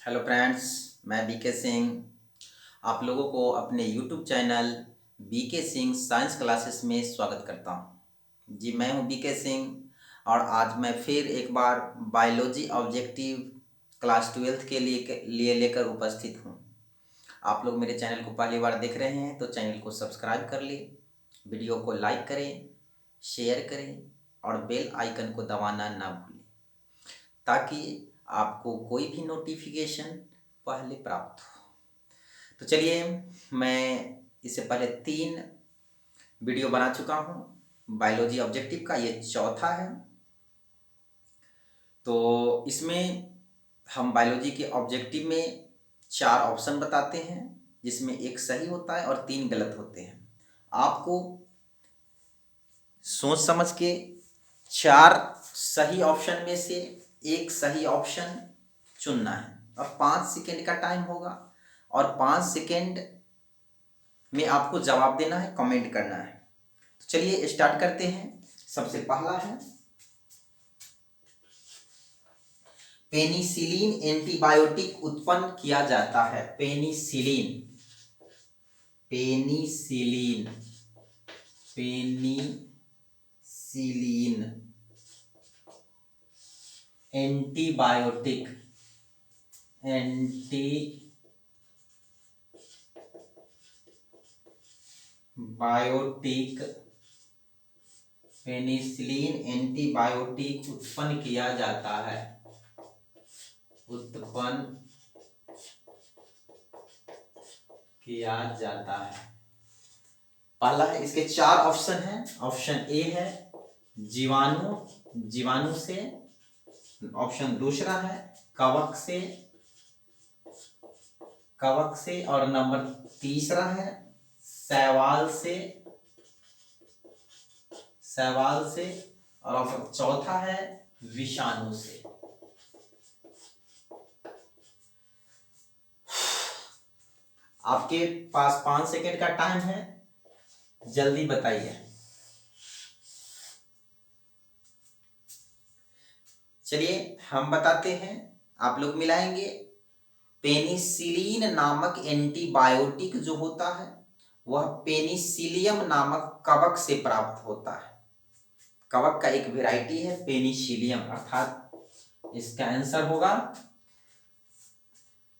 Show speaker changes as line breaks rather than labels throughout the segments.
Hello friends, मैं BK Singh आप लोगों को अपने YouTube channel BK Singh science classes में स्वागत करता हूं। जी, मैं हूं बीके सिंह और आज मैं फिर एक बार बायोलॉजी ऑब्जेक्टिव क्लास 12th के लिए लेकर उपस्थित हूं। आप लोग मेरे चैनल को पहली बार देख रहे हैं तो चैनल को सब्सक्राइब कर लें, वीडियो को लाइक करें, शेयर करें और बेल आइकन को दबाना ना भूलें ताकि आपको कोई भी नोटिफिकेशन पहले प्राप्त हो। तो चलिए, मैं इससे पहले 3 वीडियो बना चुका हूँ बायोलॉजी ऑब्जेक्टिव का, ये चौथा है। तो इसमें हम बायोलॉजी के ऑब्जेक्टिव में 4 ऑप्शन बताते हैं जिसमें एक सही होता है और 3 गलत होते हैं। आपको सोच समझ के 4 सही ऑप्शन में से एक सही ऑप्शन चुनना है और 5 सेकेंड का टाइम होगा और 5 सेकेंड में आपको जवाब देना है, कमेंट करना है। तो चलिए स्टार्ट करते हैं। सबसे पहला है, पेनिसिलिन एंटीबायोटिक उत्पन्न किया जाता है। Penicillin penicillin penicillin antibiotic penicillin antibiotic उत्पन्न किया जाता है। पहला है, इसके 4 ऑप्शन हैं। ऑप्शन ए है जीवाणु से। ऑप्शन दूसरा है कवक से और नंबर तीसरा है शैवाल से और ऑप्शन चौथा है विषाणु से। आपके पास 5 सेकेंड का टाइम है, जल्दी बताइए। चलिए हम बताते हैं, आप लोग मिलाएंगे। पेनिसिलिन नामक एंटीबायोटिक जो होता है वह पेनिसिलियम नामक कवक से प्राप्त होता है। कवक का एक वैरायटी है पेनिसिलियम, अर्थात इसका आंसर होगा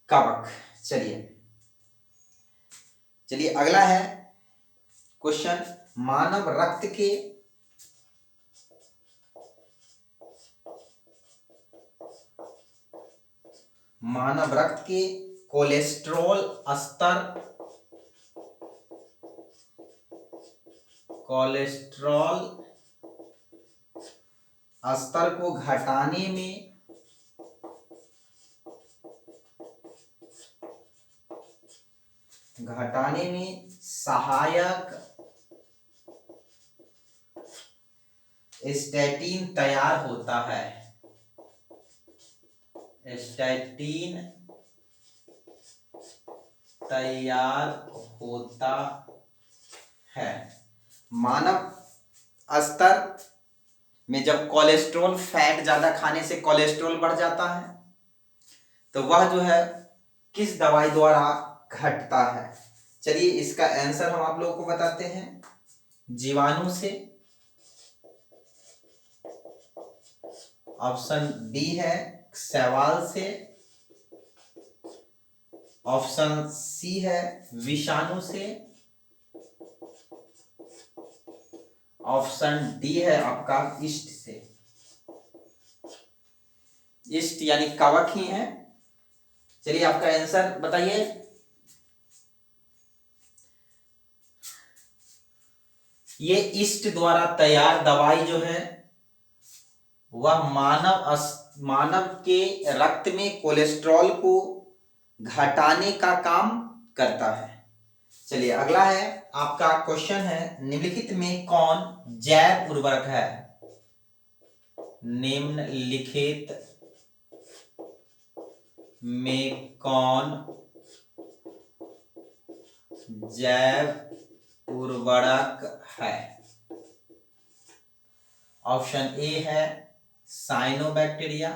कवक। चलिए अगला है क्वेश्चन, मानव रक्त के कोलेस्ट्रॉल स्तर को घटाने में सहायक स्टैटिन तैयार होता है। मानव स्तर में जब कोलेस्ट्रॉल, फैट ज्यादा खाने से कोलेस्ट्रॉल बढ़ जाता है तो वह जो है किस दवाई द्वारा घटता है। चलिए इसका आंसर हम आप लोगों को बताते हैं, जीवाणु से। ऑप्शन बी है शैवाल से। ऑप्शन सी है विषाणु से। ऑप्शन डी है आपका ईस्ट से। ईस्ट यानी कवक ही है। चलिए आपका आंसर बताइए। ये ईस्ट द्वारा तैयार दवाई जो है वह मानव के रक्त में कोलेस्ट्रॉल को घटाने का काम करता है। चलिए अगला है, आपका क्वेश्चन है, निम्नलिखित में कौन जैव उर्वरक है। निम्नलिखित में कौन जैव उर्वरक है। ऑप्शन ए है साइनोबैक्टीरिया।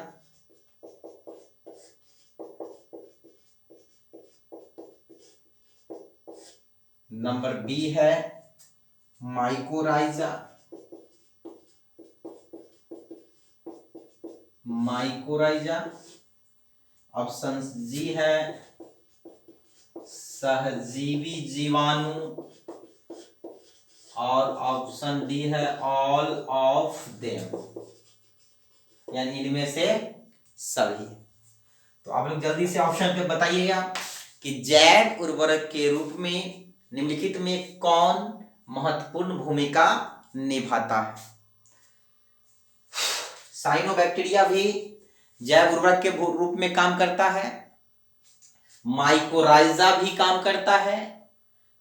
नंबर बी है माइकोराइजा, माइकोराइजा। ऑप्शन जी है सहजीवी जीवाणु, और ऑप्शन डी है ऑल ऑफ देम, यानी इनमें से सभी। तो आप लोग जल्दी से ऑप्शन पे बताइएगा कि जैव उर्वरक के रूप में निम्नलिखित में कौन महत्वपूर्ण भूमिका निभाता है। साइनोबैक्टीरिया भी जैव उर्वरक के रूप में काम करता है, माइकोराइजा भी काम करता है,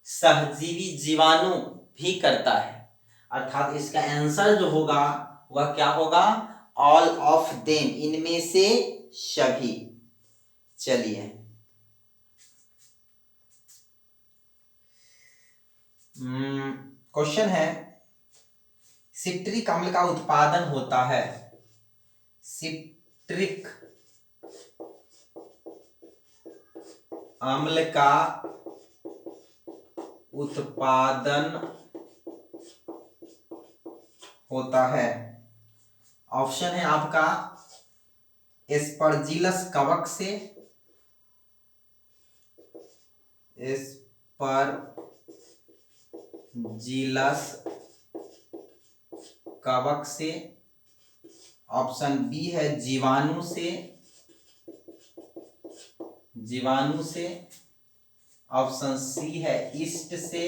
सहजीवी जीवाणु भी करता है, अर्थात इसका आंसर जो होगा वह क्या होगा, ऑल ऑफ देम, इनमें से सभी। चलिए क्वेश्चन है, सिट्रिक अम्ल का उत्पादन होता है, सिट्रिक अम्ल का उत्पादन होता है। ऑप्शन है आपका एस्परजिलस कवक से, एस्परजिलस कवक से। ऑप्शन बी है जीवाणु से, जीवाणु से। ऑप्शन सी है ईस्ट से,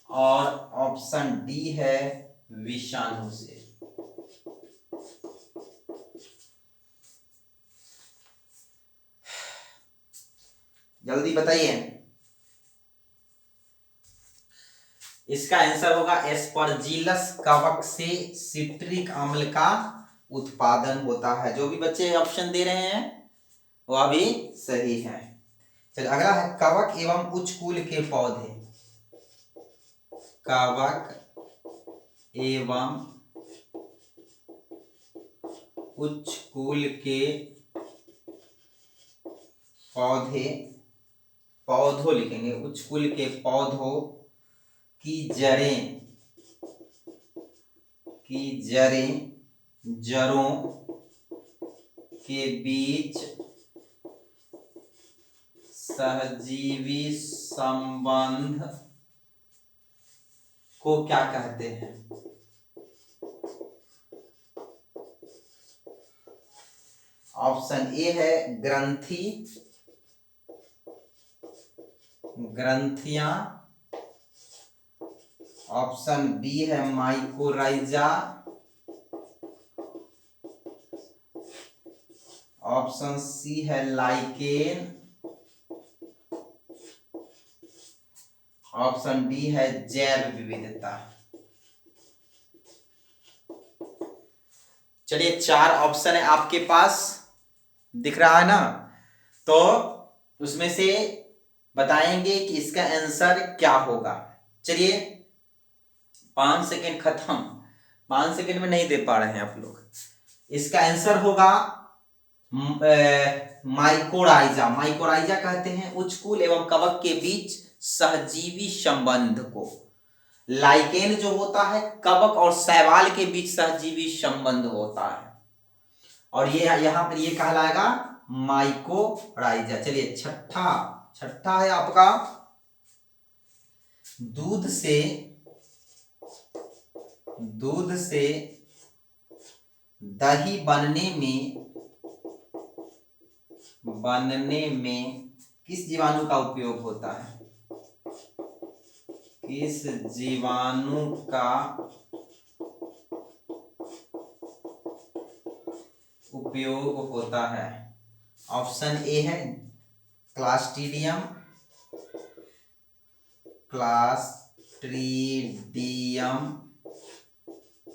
और ऑप्शन डी है विषाणु से। जल्दी बताइए, इसका आंसर होगा एस्परजिलस कवक से सिट्रिक अम्ल का उत्पादन होता है। जो भी बच्चे ऑप्शन दे रहे हैं वह भी सही है। चलिए अगला है कवक एवं उच्च कुल के पौधे, कवक एवं उच्च कुल के पौधे, पौधों लिखेंगे, उच्च कुल के पौधों की जड़ें, जड़ों के बीच सहजीवी संबंध को क्या कहते हैं। ऑप्शन ए है ग्रंथि, ग्रंथियां। ऑप्शन बी है माइकोराइजा। ऑप्शन सी है लाइकेन। ऑप्शन डी है जैव विविधता। चलिए 4 ऑप्शन है आपके पास, दिख रहा है ना, तो उसमें से बताएंगे कि इसका आंसर क्या होगा। चलिए 5 सेकेंड खत्म, 5 सेकेंड में नहीं दे पा रहे हैं आप लोग। इसका आंसर होगा माइकोराइजा। माइकोराइजा कहते हैं उच्च कुल एवं कवक के बीच सहजीवी संबंध को। लाइकेन जो होता है कवक और शैवाल के बीच सहजीवी संबंध होता है, और ये यहां पर ये कहलाएगा माइकोराइजा। चलिए छठा है आपका, दूध से दही बनने में किस जीवाणु का उपयोग होता है, किस जीवाणु का उपयोग होता है। ऑप्शन ए है क्लास्ट्रीडियम,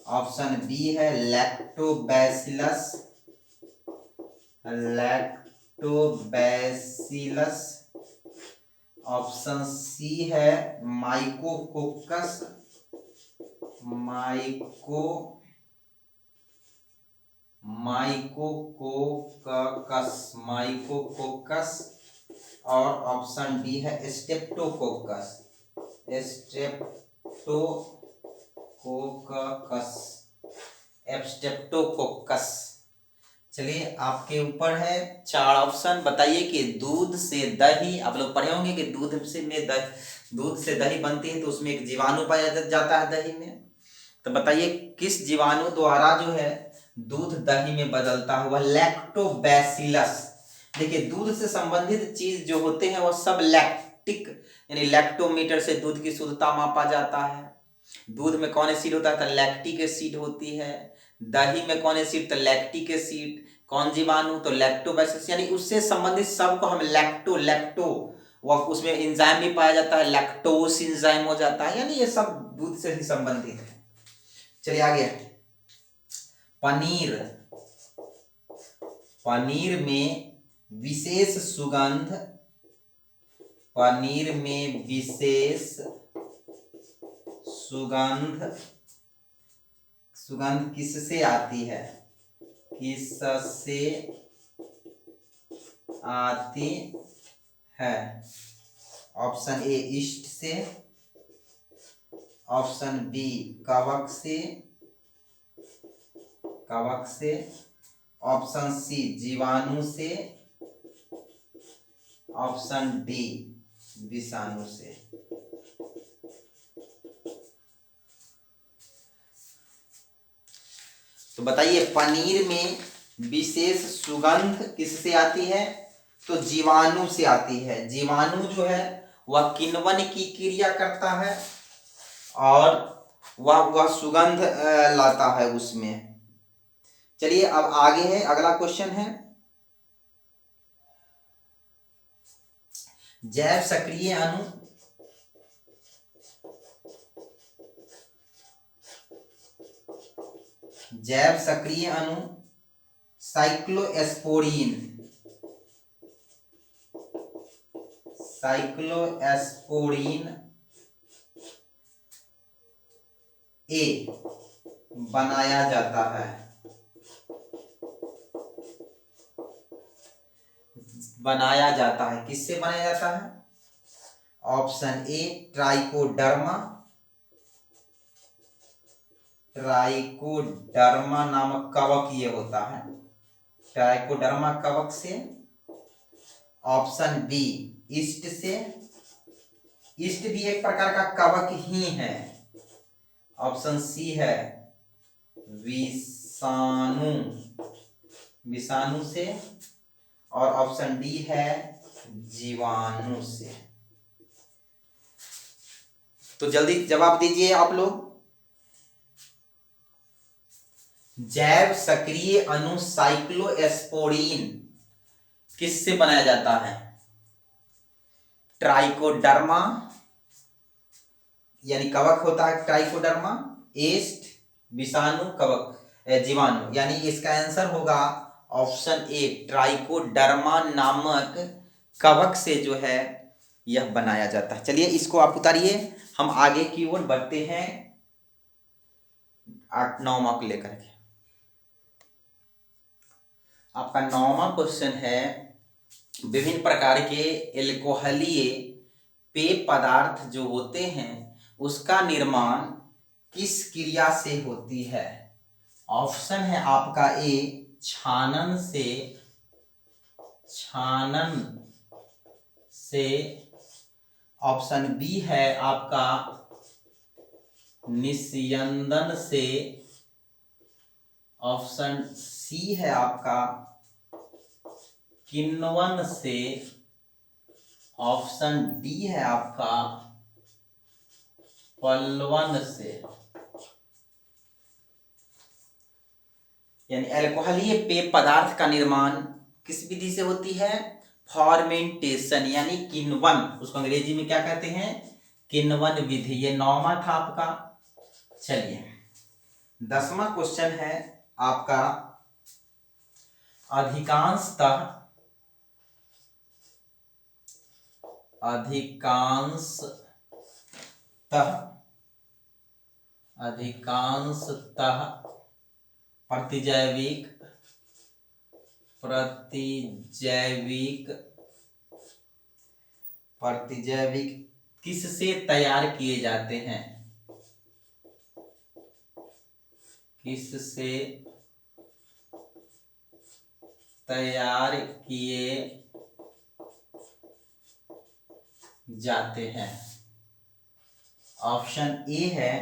ऑप्शन बी है लैक्टोबैसिलस, ऑप्शन सी है माइकोकोकस, माइकोकोकस, और ऑप्शन डी है स्टेप्टोकोकस। Streptococcus, Streptococcus. चलिए आपके ऊपर है 4 ऑप्शन। बताइए कि दूध से दही, आप लोग पढ़े होंगे कि दूध से दही बनती है तो उसमें एक जीवाणु पाया जाता है दही में। तो बताइए किस जीवाणु द्वारा जो है दूध दही में बदलता है? वह लैक्टोबैसिलस। देखिए दूध से संबंधित चीज जो होते हैं वह सब लैक्टिक, यानी लैक्टोमीटर से दूध की शुद्धता मापा जाता है। दूध में कौन एसिड होता है? तो लैक्टिक एसिड होती है। दही में कौन एसिड? तो लैक्टिक एसिड। कौन जीवाणु? तो लैक्टोबैसिलस। यानी उससे संबंधित सबको हम लैक्टो वह उसमें एंजाइम भी पाया जाता है, लैक्टोस एंजाइम हो जाता है, यानी ये सब दूध से ही संबंधित है। चलिए आगे। पनीर, पनीर में विशेष सुगंध, पनीर में विशेष सुगंध किससे आती है? किससे आती है? ऑप्शन ए ईस्ट से, ऑप्शन बी कवक से, ऑप्शन सी जीवाणु से, ऑप्शन डी विषाणु से। तो बताइए पनीर में विशेष सुगंध किससे आती है? तो जीवाणु से आती है। जीवाणु जो है वह किण्वन की क्रिया करता है और वह सुगंध लाता है उसमें। चलिए अब आगे है, अगला क्वेश्चन है जैव सक्रिय अणु, जैव सक्रिय अणु साइक्लोएस्पोरीन, साइक्लोएस्पोरीन ए बनाया जाता है, बनाया जाता है। किससे बनाया जाता है? ऑप्शन ए ट्राइकोडर्मा, ट्राइकोडर्मा नामक कवक ये होता है, ट्राइकोडर्मा कवक से। ऑप्शन बी ईस्ट से, ईस्ट भी एक प्रकार का कवक ही है। ऑप्शन सी है विषाणु, विषाणु से। और ऑप्शन डी है जीवाणु से। तो जल्दी जवाब दीजिए आप लोग। जैव सक्रिय अणु साइक्लोएस्पोरीन किससे बनाया जाता है? ट्राइकोडर्मा यानी कवक होता है ट्राइकोडर्मा, ईस्ट विषाणु कवक जीवाणु, यानी इसका आंसर होगा ऑप्शन ए ट्राइकोडर्मा नामक कवक से जो है यह बनाया जाता है। चलिए इसको आप उतारिए, हम आगे की ओर बढ़ते हैं 8-9वां को लेकर के। आपका 9वां क्वेश्चन है विभिन्न प्रकार के एल्कोहलीय पेय पदार्थ जो होते हैं उसका निर्माण किस क्रिया से होती है? ऑप्शन है आपका ए छानन से, छानन से। ऑप्शन बी है आपका निस्यंदन से। ऑप्शन सी है आपका किण्वन से। ऑप्शन डी है आपका पलवन से। यानी अल्कोहलीय पेय पदार्थ का निर्माण किस विधि से होती है? फॉर्मेंटेशन यानी किण्वन, उसको अंग्रेजी में क्या कहते हैं? किण्वन विधि। ये 9वां था आपका। चलिए 10वां क्वेश्चन है आपका अधिकांशतः प्रतिजैविक किससे तैयार किए जाते हैं? किससे तैयार किए जाते हैं? ऑप्शन ए है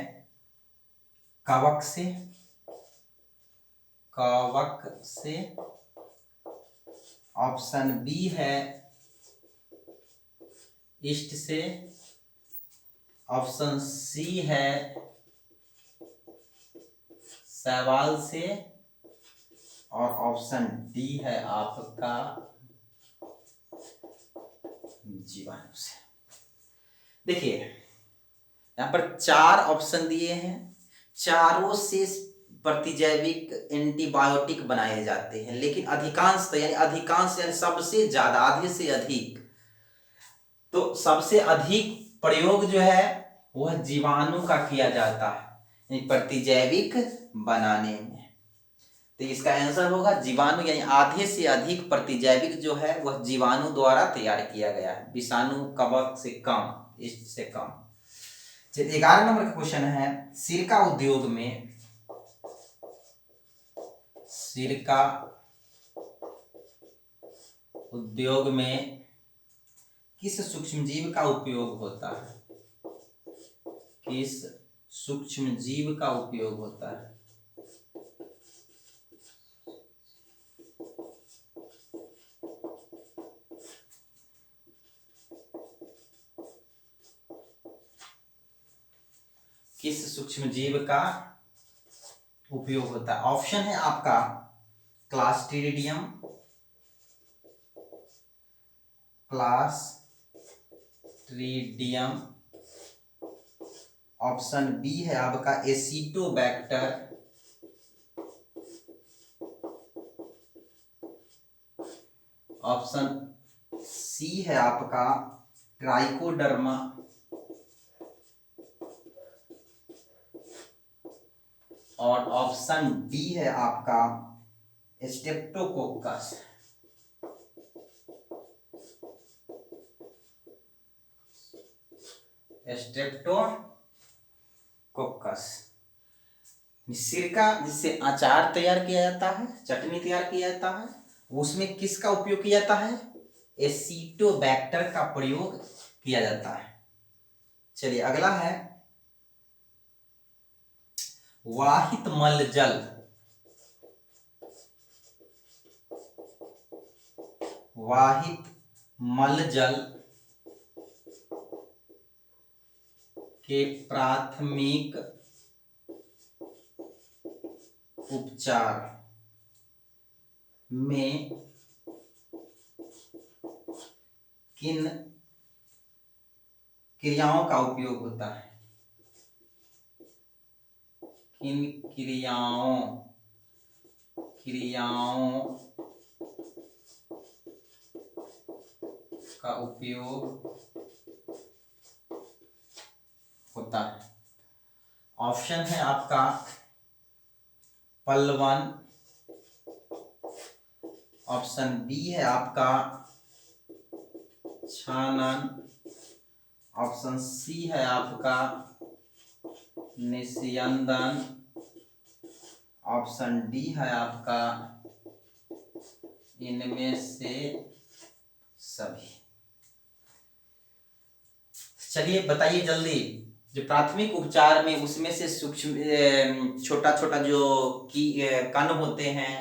कवक से, कवक से। ऑप्शन बी है ईस्ट से। ऑप्शन सी है शैवाल से। और ऑप्शन डी है आपका जीवाणु से। देखिए यहाँ पर 4 ऑप्शन दिए हैं, चारों से प्रतिजैविक एंटीबायोटिक बनाए जाते हैं, लेकिन अधिकांश यानी सबसे ज्यादा, आधे से अधिक, तो सबसे अधिक प्रयोग जो है वह जीवाणु का किया जाता है प्रतिजैविक बनाने में। तो इसका आंसर होगा जीवाणु, यानी आधे से अधिक प्रतिजैविक जो है वह जीवाणु द्वारा तैयार किया गया है, विषाणु कवक से कम, इससे कम। 11 नंबर का क्वेश्चन है, सिरका उद्योग में, सिरका उद्योग में किस सूक्ष्मजीव का उपयोग होता है? किस सूक्ष्मजीव का उपयोग होता है? किस सूक्ष्मजीव का उपयोग होता है? ऑप्शन है आपका क्लास्ट्रीडियम, क्लास्ट्रीडियम। ऑप्शन बी है आपका एसिटोबैक्टर। ऑप्शन सी है आपका ट्राइकोडर्मा। और ऑप्शन डी है आपका स्ट्रेप्टोकोकस। स्ट्रेप्टोकोकस। सिरका जिससे अचार तैयार किया जाता है, चटनी तैयार किया जाता है, उसमें किसका उपयोग किया जाता है? एसिटोबैक्टर का प्रयोग किया जाता है। चलिए अगला है वाहित मलजल। वाहित मलजल के प्राथमिक उपचार में किन क्रियाओं का उपयोग होता है? किन क्रियाओं का उपयोग होता है? ऑप्शन है आपका पलवन। ऑप्शन बी है आपका छानन। ऑप्शन सी है आपका निस्यंदन। ऑप्शन डी है आपका इनमें से सभी। चलिए बताइए जल्दी, जो प्राथमिक उपचार में उसमें से सूक्ष्म छोटा छोटा जो कण होते हैं,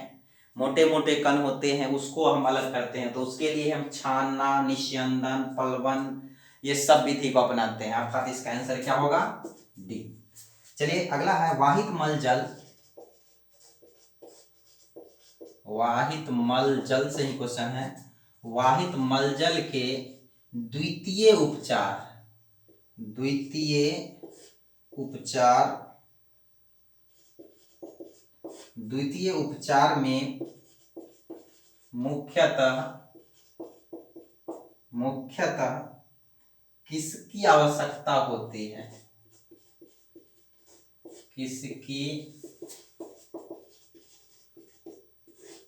मोटे मोटे कण होते हैं, उसको हम अलग करते हैं, तो उसके लिए हम छानना, निस्यंदन, पलवन, ये सब विधि को अपनाते हैं। अर्थात इसका आंसर क्या होगा? डी। चलिए अगला है वाहित मलजल। वाहित मलजल से ही क्वेश्चन है। वाहित मलजल के द्वितीय उपचार, द्वितीय उपचार, द्वितीय उपचार में मुख्यतः किसकी आवश्यकता होती है? किसकी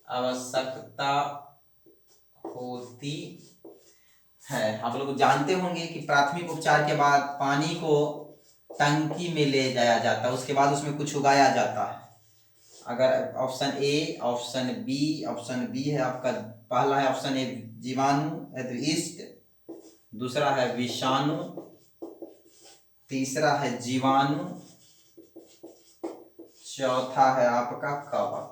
आवश्यकता होती है। आप लोग जानते होंगे कि प्राथमिक उपचार के बाद पानी को टंकी में ले जाया जाता है, उसके बाद उसमें कुछ उगाया जाता है। अगर ऑप्शन ए, ऑप्शन बी है आपका। पहला है ऑप्शन ए जीवाणु ईस्ट, दूसरा है विषाणु, तीसरा है जीवाणु, चौथा है आपका कवक।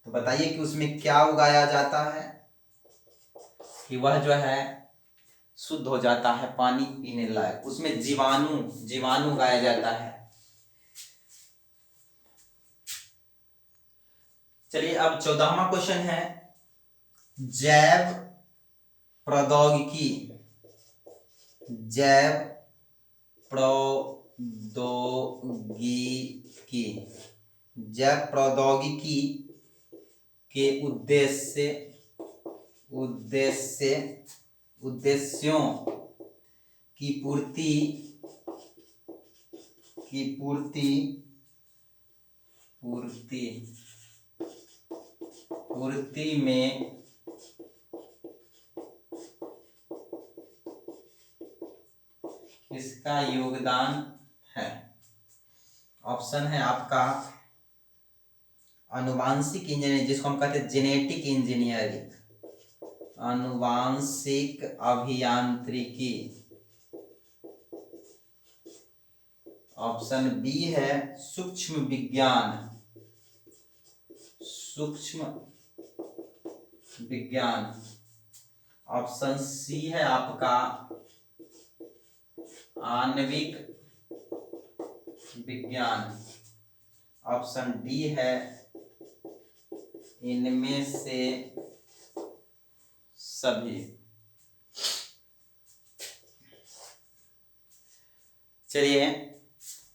तो बताइए कि उसमें क्या उगाया जाता है कि वह जो है शुद्ध हो जाता है पानी पीने लायक। उसमें जीवाणु उगाया जाता है। चलिए अब 14वां क्वेश्चन है, जैव प्रौद्योगिकी जैव प्रौद्योगिकी के उद्देश्यों की पूर्ति में किसका योगदान है। ऑप्शन है आपका आनुवांशिक इंजीनियरिंग, जिसको हम कहते हैं जेनेटिक इंजीनियरिंग, आनुवांशिक अभियांत्रिकी। ऑप्शन बी है सूक्ष्म विज्ञान। ऑप्शन सी है आपका आणविक विज्ञान। ऑप्शन डी है इनमें से सभी। चलिए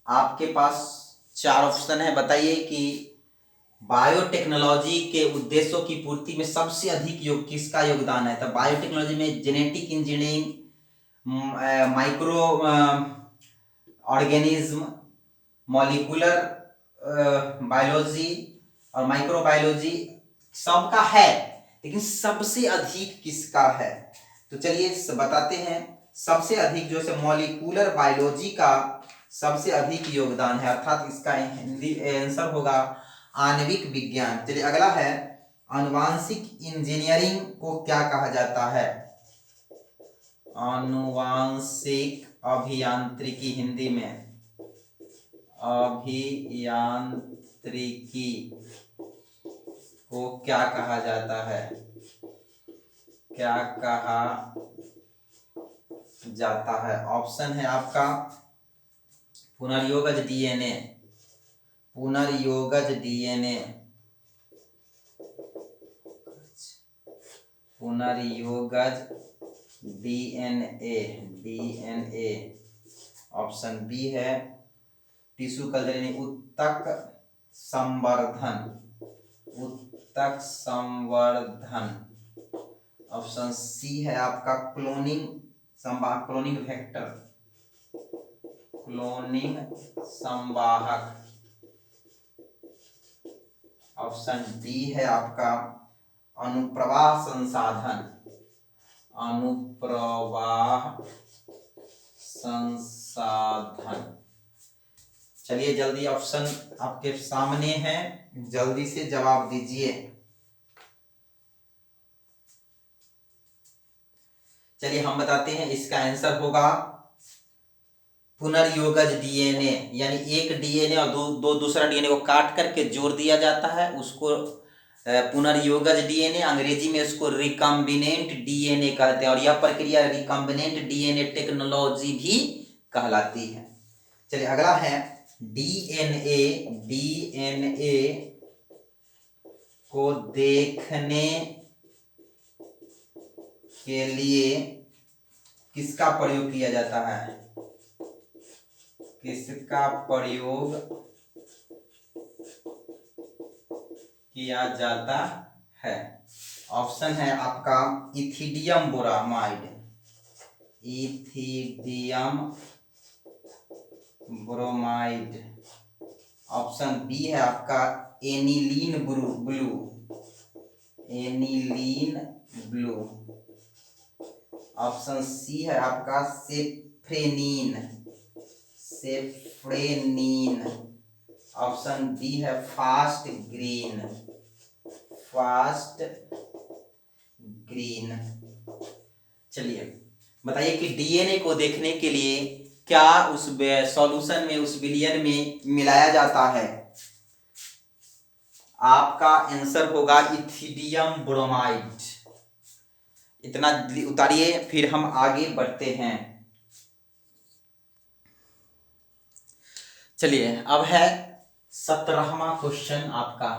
आपके पास 4 ऑप्शन है, बताइए कि बायोटेक्नोलॉजी के उद्देश्यों की पूर्ति में सबसे अधिक किसका योगदान है। तो बायोटेक्नोलॉजी में genetic engineering, micro organism, molecular biology और माइक्रोबायोलॉजी सबका है, लेकिन सबसे अधिक किसका है। तो चलिए बताते हैं। सबसे अधिक जो है मॉलिक्यूलर बायोलॉजी का सबसे अधिक योगदान है, अर्थात इसका हिंदी आंसर होगा आणविक विज्ञान। चलिए अगला है, आनुवांशिक इंजीनियरिंग को क्या कहा जाता है। आनुवांशिक अभियांत्रिकी, हिंदी में अभियांत्रिकी को क्या कहा जाता है, क्या कहा जाता है। ऑप्शन है आपका पुनर्योगज डीएनए, पुनर्योगज डीएनए। ऑप्शन बी है टिश्यू कल्चर यानी उत्तक संवर्धन। ऑप्शन सी है आपका क्लोनिंग वेक्टर, क्लोनिंग संवाहक। ऑप्शन डी है आपका अनुप्रवाह संसाधन। चलिए जल्दी ऑप्शन आपके सामने है, जल्दी से जवाब दीजिए। चलिए हम बताते हैं, इसका आंसर होगा पुनर्योगज डीएनए, यानी एक डीएनए और दो दूसरा डीएनए को काट करके जोड़ दिया जाता है, उसको पुनर्योगज डीएनए, अंग्रेजी में इसको रिकम्बिनेंट डीएनए कहते हैं, और यह प्रक्रिया रिकम्बिनेंट डीएनए टेक्नोलॉजी भी कहलाती है। चलिए अगला है, डीएनए को देखने के लिए किसका प्रयोग किया जाता है, किसका प्रयोग किया जाता है। ऑप्शन है आपका इथिडियम ब्रोमाइड। ऑप्शन बी है आपका एनिलीन ब्लू। ऑप्शन सी है आपका सेफ्रेनिन, सेफ्रेनिन। ऑप्शन डी है फास्ट ग्रीन, फास्ट ग्रीन। चलिए बताइए कि डीएनए को देखने के लिए क्या उस सॉल्यूशन में, उस विलियन में मिलाया जाता है। आपका आंसर होगा इथिडियम ब्रोमाइड। इतना उतारिए, फिर हम आगे बढ़ते हैं। चलिए अब है 17वां क्वेश्चन आपका।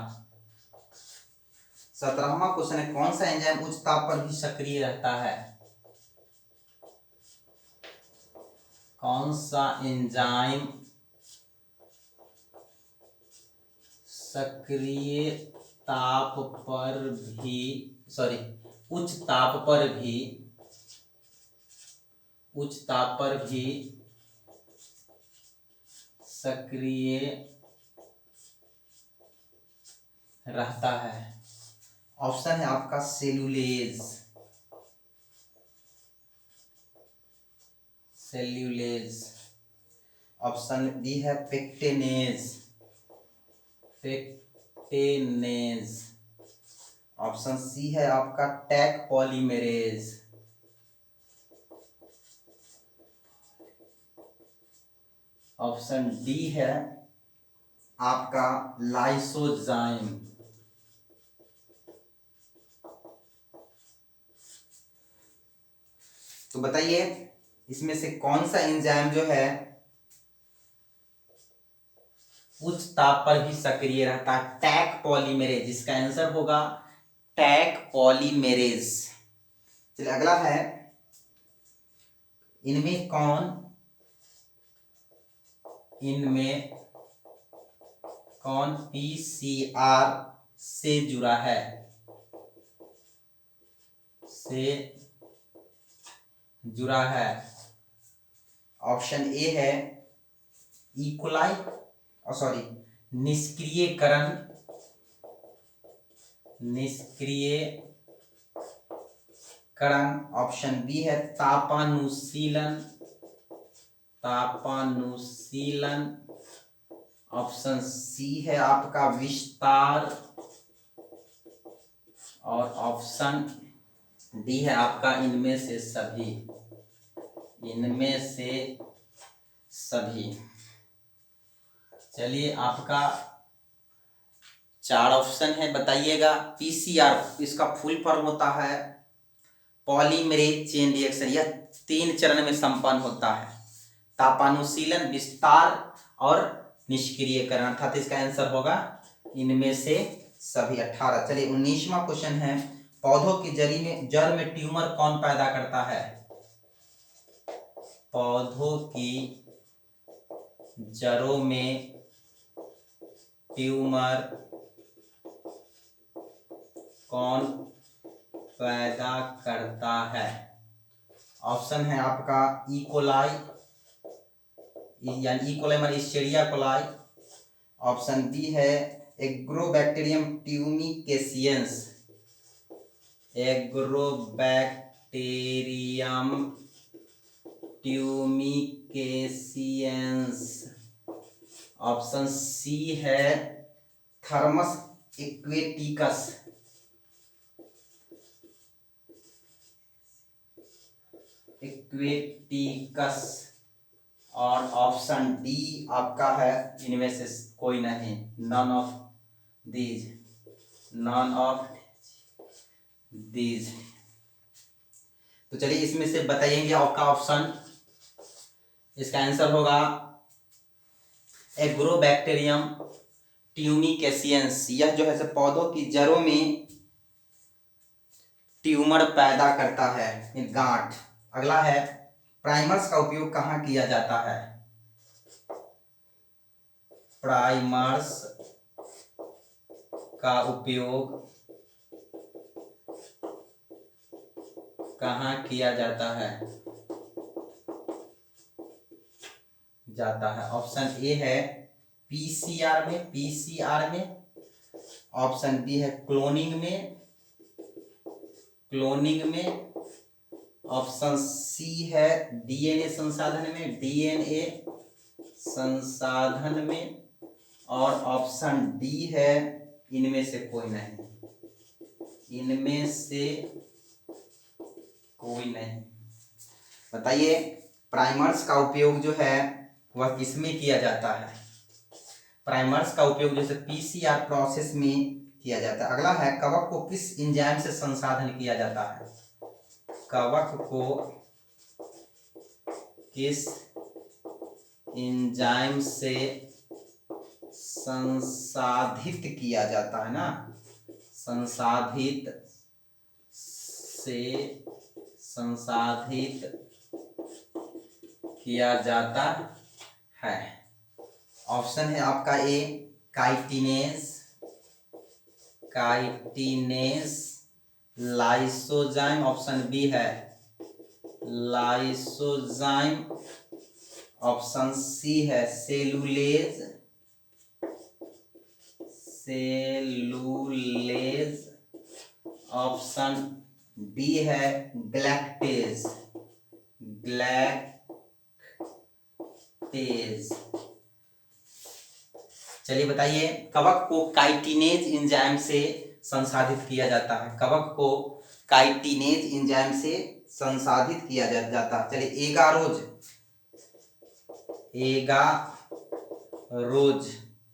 17वां क्वेश्चन है, कौन सा एंजाइम उच्च ताप पर भी सक्रिय रहता है। कौन सा एंजाइम सक्रिय ताप पर भी, सॉरी, उच्च ताप पर भी, उच्च ताप पर भी सक्रिय रहता है। ऑप्शन है आपका सेल्यूलेज, सेल्यूलेज। ऑप्शन डी है पेक्टेनेज, पेक्टेनेज। ऑप्शन सी है आपका टैक पॉलीमेरेज। ऑप्शन डी है आपका लाइसोजाइम। तो बताइए इसमें से कौन सा एंजाइम जो है उच्च ताप पर भी सक्रिय रहता है। टैक पॉलीमेरेज, इसका आंसर होगा टैक पॉलीमेरेज। चलिए अगला है, इनमें कौन पीसीआर से जुड़ा है, से जुड़ा है। ऑप्शन ए है इकोलाई, सॉरी, निष्क्रियकरण, निष्क्रियकरण। ऑप्शन बी है तापानुशीलन, तापानुशीलन। ऑप्शन सी है आपका विस्तार, और ऑप्शन डी है आपका इनमें से सभी, इनमें से सभी। चलिए आपका 4 ऑप्शन है, बताइएगा। पीसीआर इसका फुल फॉर्म होता है पॉलीमरेज चेन रिएक्शन। यह 3 चरण में संपन्न होता है, तापानुशीलन, विस्तार और निष्क्रियकरण, अर्थात इसका आंसर होगा इनमें से सभी 18। चलिए 19वां क्वेश्चन है, पौधों की जड़ में ट्यूमर कौन पैदा करता है। पौधों की जड़ों में ट्यूमर कौन पैदा करता है। ऑप्शन है आपका इकोलाई, यानी इकोलाई मतलब इस्चेरिया कोलाई। ऑप्शन बी है Agrobacterium tumefaciens, Agrobacterium tumefaciens. Option C है थर्मस एक्वेटिकस, एक्वेटिकस। और ऑप्शन डी आपका है इनमें से कोई नहीं, none of these, none of these. तो चलिए इसमें से बताइएंगे आपका ऑप्शन, इसका आंसर होगा एग्रोबैक्टीरियम ट्यूमिकेसियंस। यह जो है पौधों की जड़ों में ट्यूमर पैदा करता है, गांठ। अगला है, प्राइमर्स का उपयोग कहाँ किया जाता है। प्राइमर्स का उपयोग कहाँ किया जाता है। ऑप्शन ए है पीसीआर में, पीसीआर में। ऑप्शन बी है क्लोनिंग में, क्लोनिंग में। ऑप्शन सी है डीएनए संसाधन में, डीएनए संसाधन में, और ऑप्शन डी है इनमें से कोई नहीं, इनमें से कोई नहीं। बताइए प्राइमर्स का उपयोग जो है वह किसमें किया जाता है? प्राइमर्स का उपयोग जैसे पीसीआर प्रोसेस में किया जाता है। अगला है कवक को किस एंजाइम से संसाधन किया जाता है? कवक को किस एंजाइम से संसाधित किया जाता है ना, संसाधित किया जाता है। ऑप्शन है आपका ए काइटिनेज लाइसोजाइम, ऑप्शन बी है लाइसोजाइम, ऑप्शन सी है सेलुलेज, ऑप्शन डी है ग्लैक्टेज। चलिए बताइए कवक को काइटिनेज एंजाइम से संसाधित किया जाता है, कवक को काइटिनेज एंजाइम से संसाधित किया जाता है। चलिए एगारोज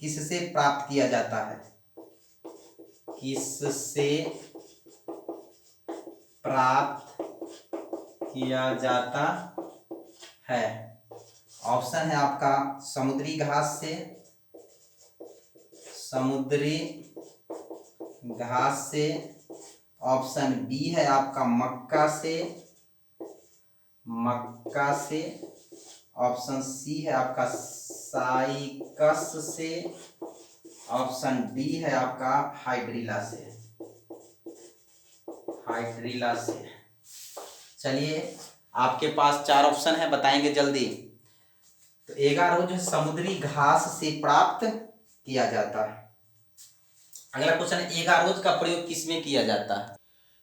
किससे प्राप्त किया जाता है? किससे प्राप्त किया जाता है? ऑप्शन है आपका समुद्री घास से, ऑप्शन बी है आपका मक्का से, ऑप्शन सी है आपका साइकस से, ऑप्शन डी है आपका हाइड्रिला से। चलिए आपके पास 4 ऑप्शन है, बताएंगे जल्दी। तो एगारोज समुद्री घास से प्राप्त किया जाता है। अगला क्वेश्चन है एगारोज का प्रयोग किसमें किया जाता है?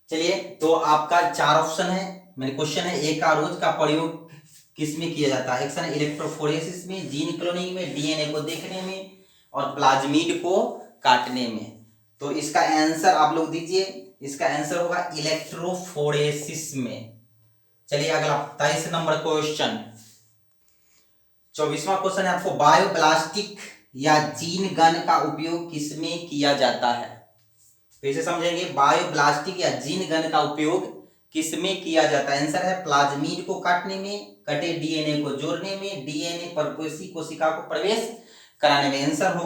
चलिए तो आपका 4 ऑप्शन है, मेरे क्वेश्चन है एगारोज का प्रयोग किसमें किया जाता है? ऑप्शन इलेक्ट्रोफोरेसिस में, जीन क्लोनिंग में, डीएनए को देखने में, और प्लाज्मिड को काटने में। तो इसका आंसर आप लोग दीजिए, इसका आंसर होगा इलेक्ट्रोफोरेसिस में। चलिए अगला 23 नंबर क्वेश्चन, 24वां क्वेश्चन है आपको बायोप्लास्टिक या जीन गन का उपयोग किसमें किया जाता है? फिर से समझेंगे, बायोप्लास्टिक या जीन गन का उपयोग किसमें किया जाता है? आंसर है प्लाज्मिड को काटने में, कटे डीएनए को जोड़ने में, डीएनए पर कोशिका को प्रवेश कराने में। आंसर हो